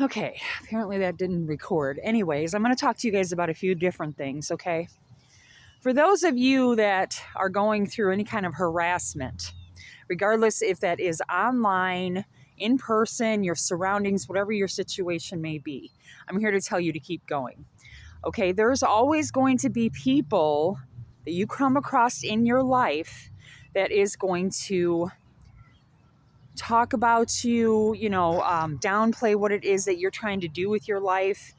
Okay, apparently that didn't record. Anyways, I'm going to talk to you guys about a few different things, okay? For those of you that are going through any kind of harassment, regardless if that is online, in person, your surroundings, whatever your situation may be, I'm here to tell you to keep going. Okay, there's always going to be people that you come across in your life that is going to talk about you, downplay what it is that you're trying to do with your life,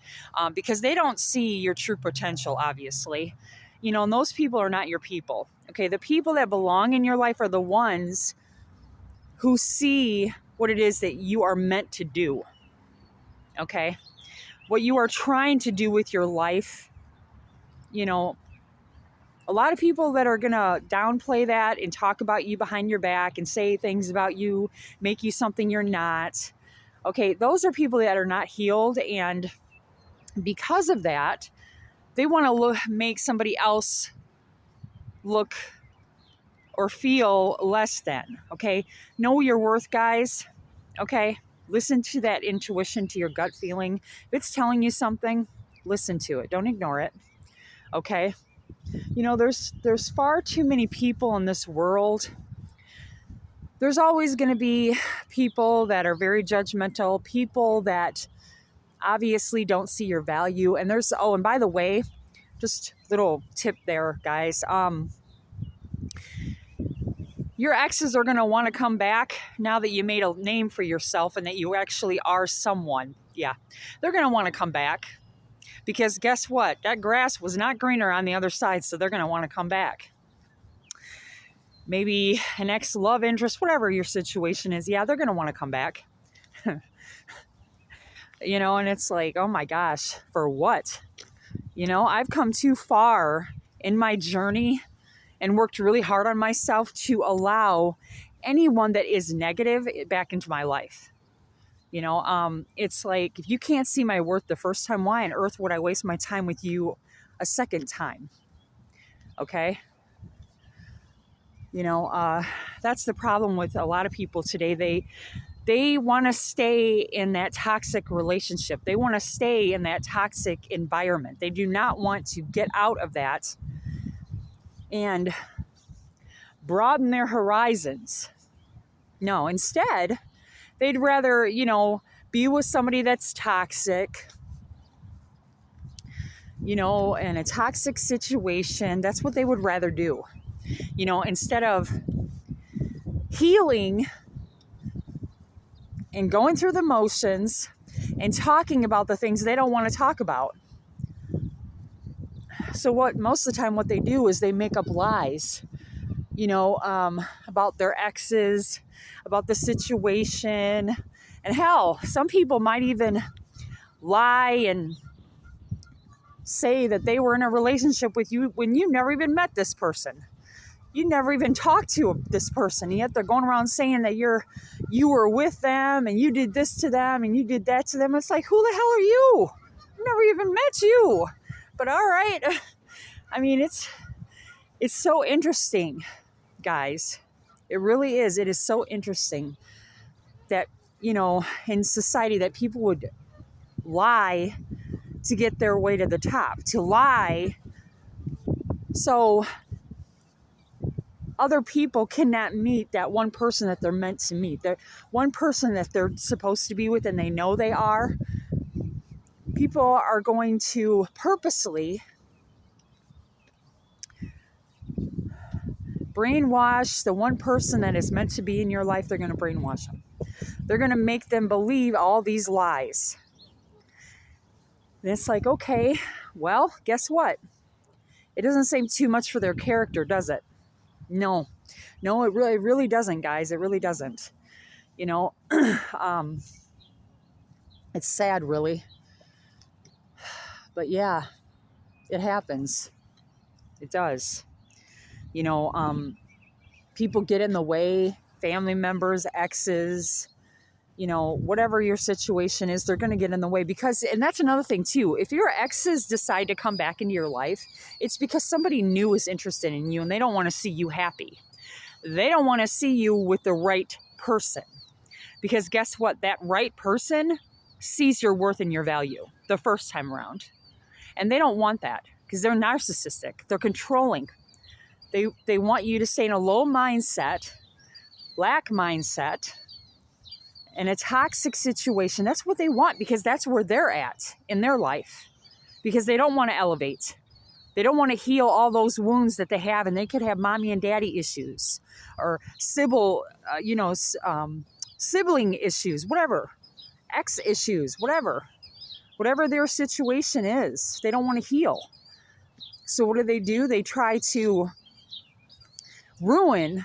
because they don't see your true potential, obviously. And those people are not your people. Okay, the people that belong in your life are the ones who see what it is that you are meant to do. Okay, what you are trying to do with your life. A lot of people that are going to downplay that and talk about you behind your back and say things about you, make you something you're not. Okay, those are people that are not healed, and because of that, they want to make somebody else look or feel less than. Okay, know your worth, guys. Okay, listen to that intuition, to your gut feeling. If it's telling you something, listen to it. Don't ignore it. Okay, there's far too many people in this world. There's always going to be people that are very judgmental, people that obviously don't see your value. And and by the way, just little tip there, guys. Your exes are going to want to come back now that you made a name for yourself and that you actually are someone. Yeah, they're going to want to come back because guess what? That grass was not greener on the other side, so they're going to want to come back. Maybe an ex-love interest, whatever your situation is, yeah, they're going to want to come back. And it's like, oh my gosh, for what? I've come too far in my journey and worked really hard on myself to allow anyone that is negative back into my life. It's like, if you can't see my worth the first time, why on earth would I waste my time with you a second time? Okay. That's the problem with a lot of people today. They want to stay in that toxic relationship. They want to stay in that toxic environment. They do not want to get out of that and broaden their horizons. No, instead, they'd rather, be with somebody that's toxic, in a toxic situation. That's what they would rather do, instead of healing and going through the motions and talking about the things they don't want to talk about. So most of the time what they do is they make up lies, about their exes, about the situation. And hell, some people might even lie and say that they were in a relationship with you when you never even met this person. You never even talked to this person, and yet they're going around saying that you were with them and you did this to them and you did that to them. It's like, who the hell are you? I've never even met you. But all right. I mean, it's so interesting, guys. It really is. It is so interesting that, in society, that people would lie to get their way to the top, to lie so other people cannot meet that one person that they're meant to meet, that one person that they're supposed to be with and they know they are. People are going to purposely brainwash the one person that is meant to be in your life. They're going to brainwash them. They're going to make them believe all these lies. And it's like, okay, well, guess what? It doesn't say too much for their character, does it? No, it really doesn't, guys. It really doesn't. It's sad, really. But yeah, it happens. It does. People get in the way, family members, exes, whatever your situation is, they're going to get in the way and that's another thing too. If your exes decide to come back into your life, it's because somebody new is interested in you and they don't want to see you happy. They don't want to see you with the right person, because guess what? That right person sees your worth and your value the first time around. And they don't want that because they're narcissistic. They're controlling. They want you to stay in a low mindset, lack mindset, in a toxic situation. That's what they want because that's where they're at in their life, because they don't want to elevate. They don't want to heal all those wounds that they have, and they could have mommy and daddy issues or sibling issues, whatever, ex issues, whatever their situation is. They don't want to heal. So what do? They try to ruin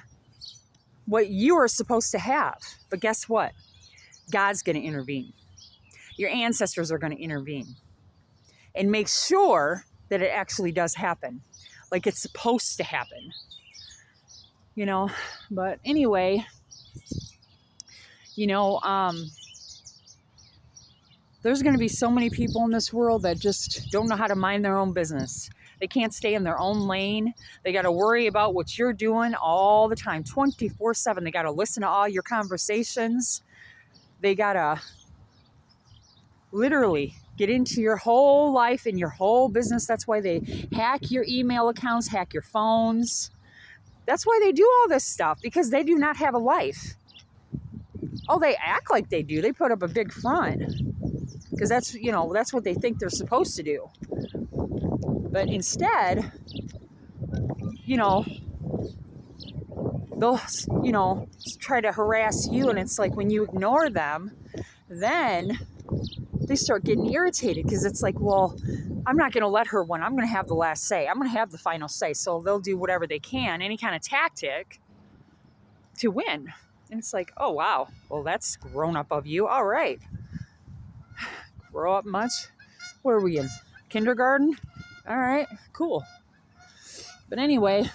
what you are supposed to have. But guess what? God's going to intervene. Your ancestors are going to intervene and make sure that it actually does happen, like it's supposed to happen. But anyway, there's going to be so many people in this world that just don't know how to mind their own business. They can't stay in their own lane. They got to worry about what you're doing all the time, 24/7. They got to listen to all your conversations. They got to literally get into your whole life and your whole business. That's why they hack your email accounts, hack your phones. That's why they do all this stuff, because they do not have a life. Oh, they act like they do. They put up a big front because that's what they think they're supposed to do. But instead, they'll, try to harass you. And it's like when you ignore them, then they start getting irritated because it's like, well, I'm not going to let her win. I'm going to have the last say. I'm going to have the final say. So they'll do whatever they can, any kind of tactic to win. And it's like, oh, wow. Well, that's grown up of you. All right. Grow up much? Where are we in? Kindergarten? All right, cool. But anyway,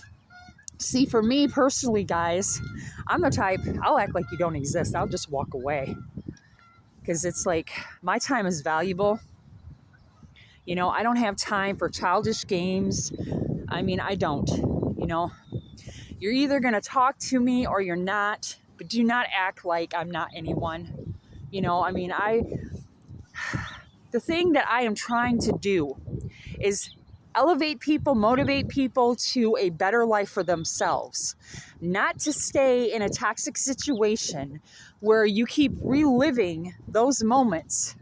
see, for me personally, guys, I'm the type, I'll act like you don't exist. I'll just walk away. Because it's like, my time is valuable. I don't have time for childish games. I don't. You're either going to talk to me or you're not. But do not act like I'm not anyone. The thing that I am trying to do is elevate people, motivate people to a better life for themselves. Not to stay in a toxic situation where you keep reliving those moments,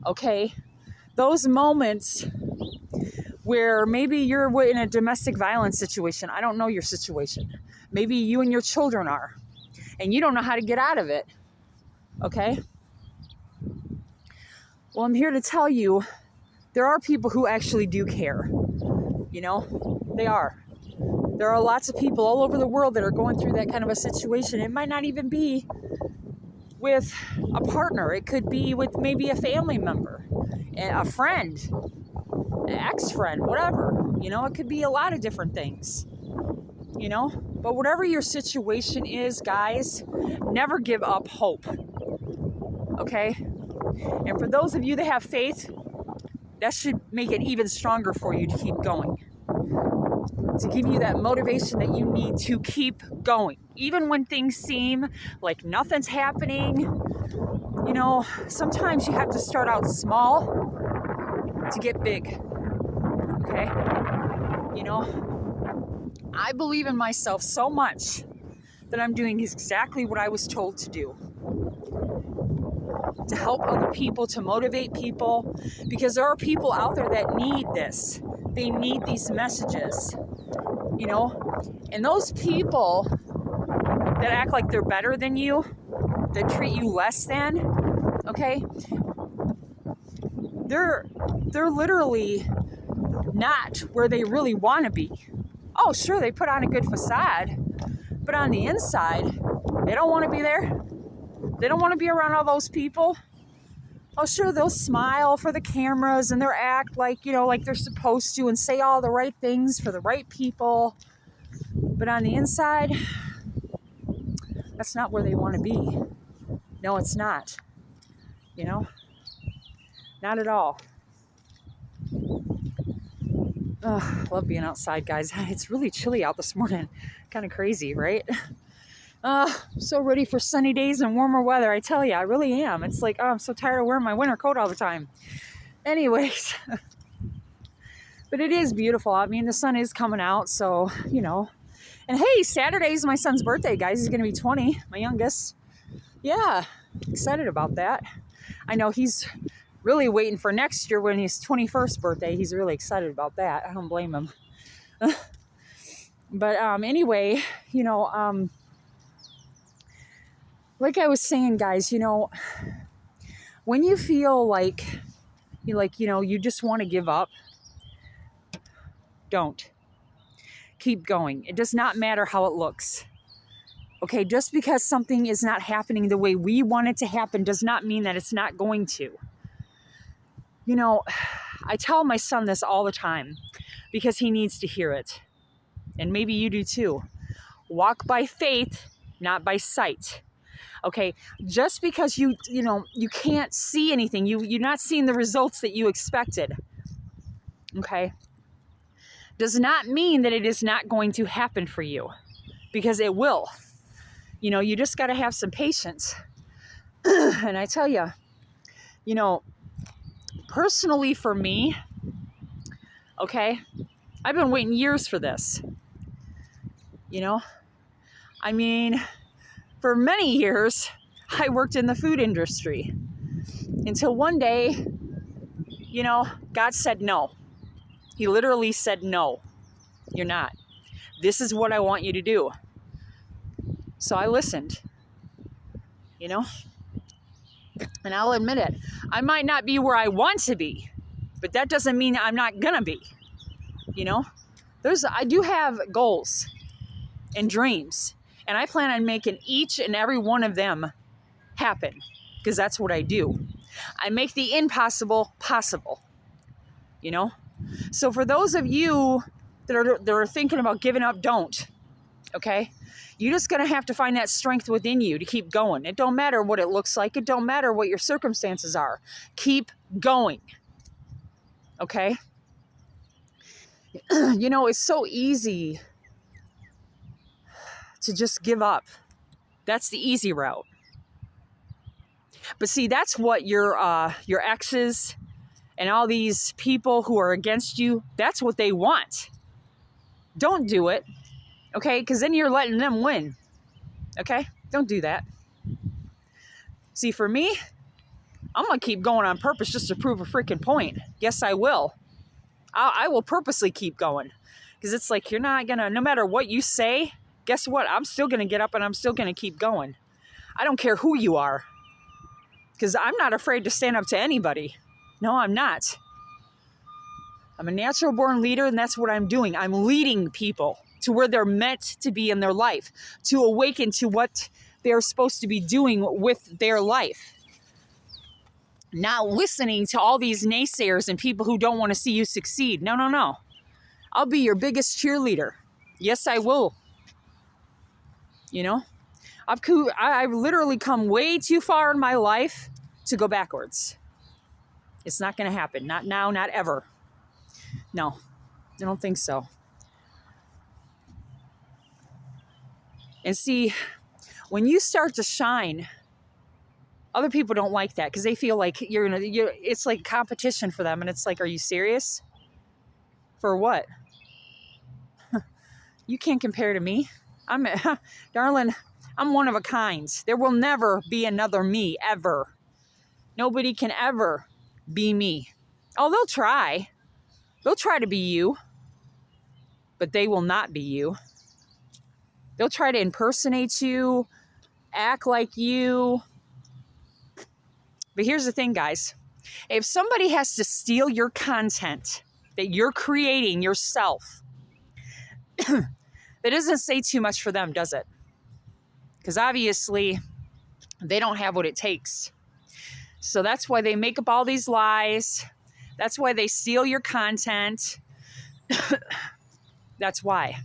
okay? Those moments where maybe you're in a domestic violence situation. I don't know your situation. Maybe you and your children are, and you don't know how to get out of it, okay? Well, I'm here to tell you, there are people who actually do care. They are. There are lots of people all over the world that are going through that kind of a situation. It might not even be with a partner. It could be with maybe a family member, a friend, an ex-friend, whatever. It could be a lot of different things. But whatever your situation is, guys, never give up hope. Okay? And for those of you that have faith, that should make it even stronger for you to keep going. To give you that motivation that you need to keep going. Even when things seem like nothing's happening, sometimes you have to start out small to get big. Okay? I believe in myself so much that I'm doing exactly what I was told to do. To help other people, to motivate people, because there are people out there that need this. They need these messages, and those people that act like they're better than you, that treat you less than, okay, they're literally not where they really want to be. Oh, sure, they put on a good facade, but on the inside, they don't want to be there. They don't want to be around all those people. Oh, sure, they'll smile for the cameras and they'll act like, like they're supposed to and say all the right things for the right people. But on the inside, that's not where they want to be. No, it's not. Not at all. Love being outside, guys. It's really chilly out this morning. Kind of crazy, right? So ready for sunny days and warmer weather. I tell you, I really am. It's like, oh, I'm so tired of wearing my winter coat all the time. Anyways, but it is beautiful. I mean, the sun is coming out, so, And hey, Saturday's my son's birthday, guys. He's going to be 20, my youngest. Yeah, excited about that. I know he's really waiting for next year when his 21st birthday. He's really excited about that. I don't blame him. But anyway, like I was saying, guys, when you feel like you just want to give up, don't. Keep going. It does not matter how it looks. Okay, just because something is not happening the way we want it to happen does not mean that it's not going to. I tell my son this all the time because he needs to hear it. And maybe you do too. Walk by faith, not by sight. Okay, just because you can't see anything, you're not seeing the results that you expected. Okay, does not mean that it is not going to happen for you, because it will. You just got to have some patience. And I tell you, personally for me, okay, I've been waiting years for this. I mean, for many years, I worked in the food industry until one day, God said no. He literally said, no, you're not. This is what I want you to do. So I listened, and I'll admit it. I might not be where I want to be, but that doesn't mean I'm not gonna be, I do have goals and dreams, and I plan on making each and every one of them happen, because that's what I do. I make the impossible possible, So for those of you that are thinking about giving up, don't, okay? You're just going to have to find that strength within you to keep going. It don't matter what it looks like. It don't matter what your circumstances are. Keep going, okay? It's so easy to just give up. That's the easy route. But see, that's what your exes and all these people who are against you, that's what they want. Don't do it, okay? Because then you're letting them win, okay? Don't do that. See, for me, I'm going to keep going on purpose just to prove a freaking point. Yes, I will. I will purposely keep going, because it's like, you're not going to, no matter what you say, guess what? I'm still going to get up and I'm still going to keep going. I don't care who you are, because I'm not afraid to stand up to anybody. No, I'm not. I'm a natural born leader, and that's what I'm doing. I'm leading people to where they're meant to be in their life, to awaken to what they're supposed to be doing with their life. Not listening to all these naysayers and people who don't want to see you succeed. No. I'll be your biggest cheerleader. Yes, I will. I've literally come way too far in my life to go backwards. It's not going to happen. Not now, not ever. No, I don't think so. And see, when you start to shine, other people don't like that, because they feel like it's like competition for them. And it's like, are you serious? For what? You can't compare to me. Darling, I'm one of a kind. There will never be another me, ever. Nobody can ever be me. Oh, they'll try. They'll try to be you, but they will not be you. They'll try to impersonate you, act like you. But here's the thing, guys. If somebody has to steal your content that you're creating yourself, that doesn't say too much for them, does it? Because obviously, they don't have what it takes. So that's why they make up all these lies. That's why they steal your content. That's why.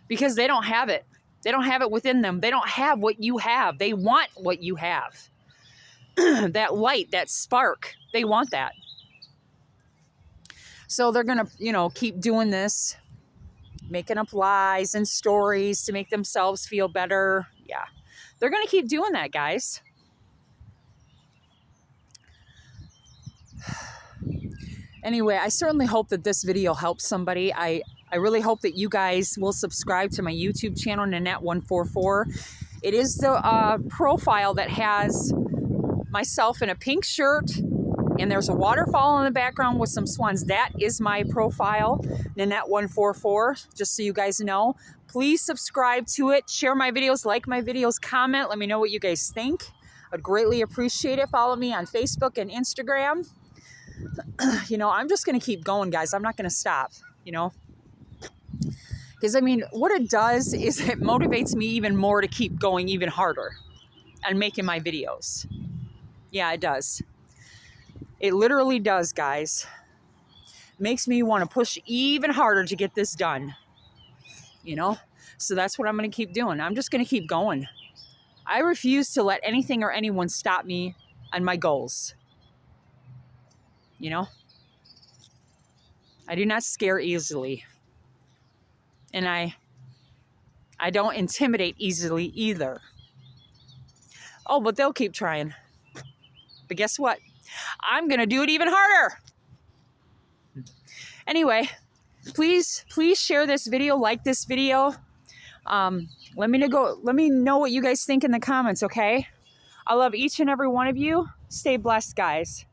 Because they don't have it. They don't have it within them. They don't have what you have. They want what you have. That light, that spark, they want that. So they're going to, keep doing this. making up lies and stories to make themselves feel better. Yeah, they're going to keep doing that, guys. Anyway, I certainly hope that this video helps somebody. I really hope that you guys will subscribe to my YouTube channel, Nanette144. It is the profile that has myself in a pink shirt, and there's a waterfall in the background with some swans. That is my profile, Nanette144, just so you guys know. Please subscribe to it, share my videos, like my videos, comment, let me know what you guys think. I'd greatly appreciate it. Follow me on Facebook and Instagram. You know, I'm just going to keep going, guys. I'm not going to stop, you know. Because, I mean, what it does is it motivates me even more to keep going even harder and making my videos. Yeah, it does. It literally does, guys. Makes me want to push even harder to get this done, you know. So that's what I'm going to keep doing. I'm just going to keep going. I refuse to let anything or anyone stop me on my goals. You know, I do not scare easily. And I don't intimidate easily either. Oh, but they'll keep trying. But guess what? I'm going to do it even harder. Anyway, please share this video, like this video. Let me know what you guys think in the comments, okay? I love each and every one of you. Stay blessed, guys.